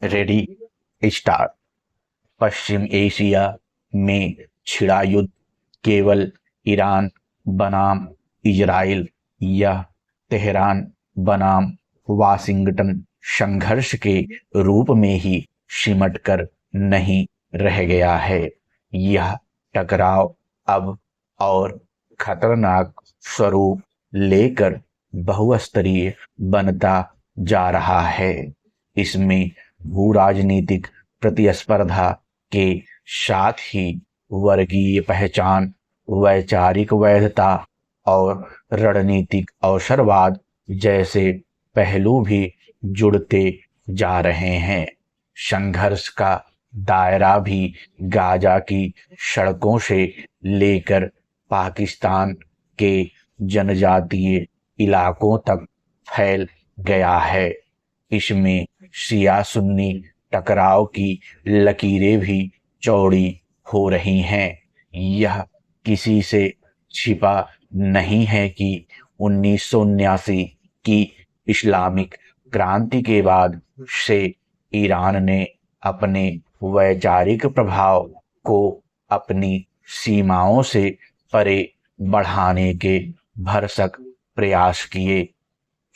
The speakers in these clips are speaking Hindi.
Ready start. पश्चिम एशिया में छिड़ा युद्ध केवल ईरान बनाम इजराइल या तेहरान बनाम वाशिंगटन संघर्ष के रूप में ही सिमट कर नहीं रह गया है। यह टकराव अब और खतरनाक स्वरूप लेकर बहुस्तरीय बनता जा रहा है। इसमें भू राजनीतिक प्रतिस्पर्धा के साथ ही वर्गीय पहचान, वैचारिक वैधता और रणनीतिक अवसरवाद जैसे पहलू भी जुड़ते जा रहे हैं। संघर्ष का दायरा भी गाजा की सड़कों से लेकर पाकिस्तान के जनजातीय इलाकों तक फैल गया है। इसमें शिया सुन्नी टकराव की लकीरें भी चौड़ी हो रही हैं। यह किसी से छिपा नहीं है कि 1979 की इस्लामिक क्रांति के बाद से ईरान ने अपने वैचारिक प्रभाव को अपनी सीमाओं से परे बढ़ाने के भरसक प्रयास किए।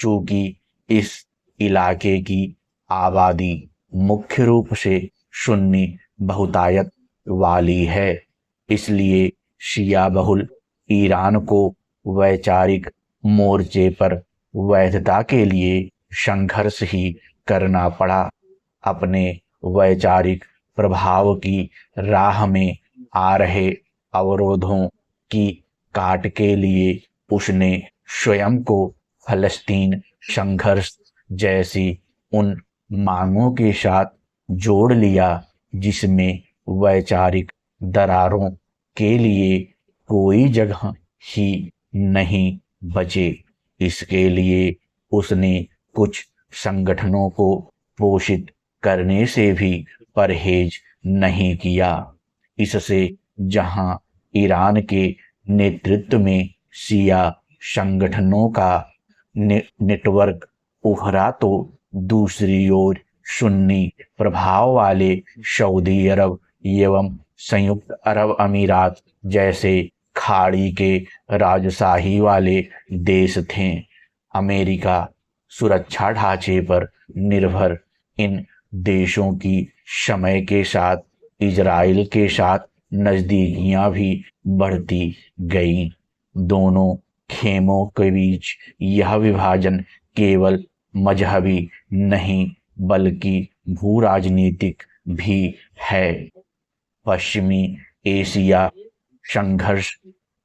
चूंकि इस इलाके की आबादी मुख्य रूप से सुन्नी बहुतायत वाली है, इसलिए शिया बहुल ईरान को वैचारिक मोर्चे पर वैधता के लिए संघर्ष ही करना पड़ा। अपने वैचारिक प्रभाव की राह में आ रहे अवरोधों की काट के लिए उसने स्वयं को फलस्तीन संघर्ष जैसी उन मांगों के साथ जोड़ लिया जिसमें वैचारिक दरारों के लिए कोई जगह ही नहीं बचे। इसके लिए उसने कुछ संगठनों को पोषित करने से भी परहेज नहीं किया। इससे जहां ईरान के नेतृत्व में शिया संगठनों का नेटवर्क उभरा, तो दूसरी ओर सुन्नी प्रभाव वाले सऊदी अरब एवं संयुक्त अरब अमीरात जैसे खाड़ी के राजशाही वाले देश थे। अमेरिका सुरक्षा ढांचे पर निर्भर इन देशों की समय के साथ इजराइल के साथ नजदीकियां भी बढ़ती गईं। दोनों खेमों के बीच यह विभाजन केवल मजहबी नहीं बल्कि भू राजनीतिक भी है। पश्चिमी एशिया संघर्ष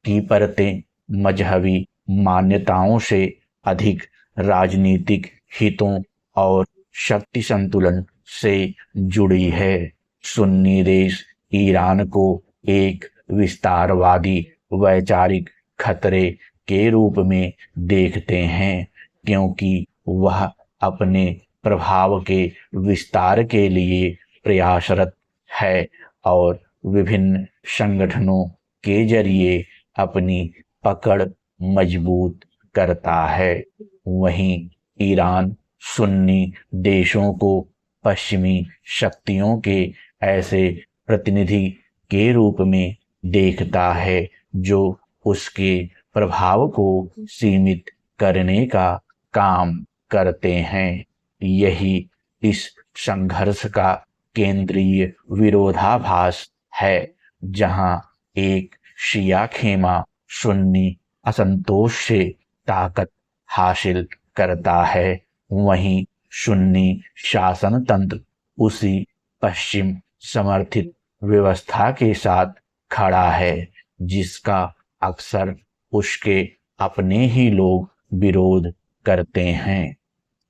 की परतें मजहबी मान्यताओं से अधिक राजनीतिक हितों और शक्ति संतुलन से जुड़ी है। सुन्नी देश ईरान को एक विस्तारवादी वैचारिक खतरे के रूप में देखते हैं, क्योंकि वह अपने प्रभाव के विस्तार के लिए प्रयासरत है और विभिन्न संगठनों के जरिए अपनी पकड़ मजबूत करता है। वहीं ईरान सुन्नी देशों को पश्चिमी शक्तियों के ऐसे प्रतिनिधि के रूप में देखता है जो उसके प्रभाव को सीमित करने का काम करते हैं। यही इस संघर्ष का केंद्रीय विरोधाभास है, जहां एक शिया खेमा सुन्नी असंतोष से ताकत हासिल करता है, वहीं सुन्नी शासन तंत्र उसी पश्चिम समर्थित व्यवस्था के साथ खड़ा है जिसका अक्सर उसके अपने ही लोग विरोध करते हैं।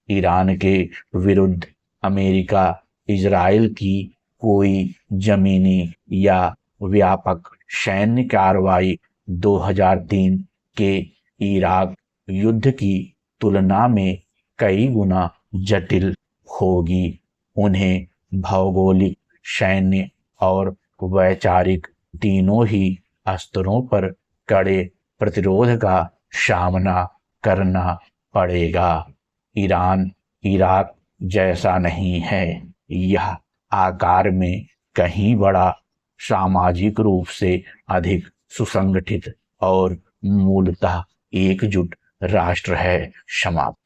ईरान के विरुद्ध अमेरिका इजराइल की कोई जमीनी या व्यापक सैन्य कार्रवाई 2003 के इराक युद्ध की तुलना में कई गुना जटिल होगी। उन्हें भौगोलिक, सैन्य और वैचारिक तीनों ही स्तरों पर कड़े प्रतिरोध का सामना करना पड़ेगा। ईरान इराक जैसा नहीं है। यह आकार में कहीं बड़ा, सामाजिक रूप से अधिक सुसंगठित और मूलतः एकजुट राष्ट्र है। समाप्त।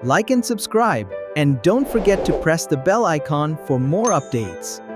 Like and subscribe, and don't forget to press the bell icon for more updates.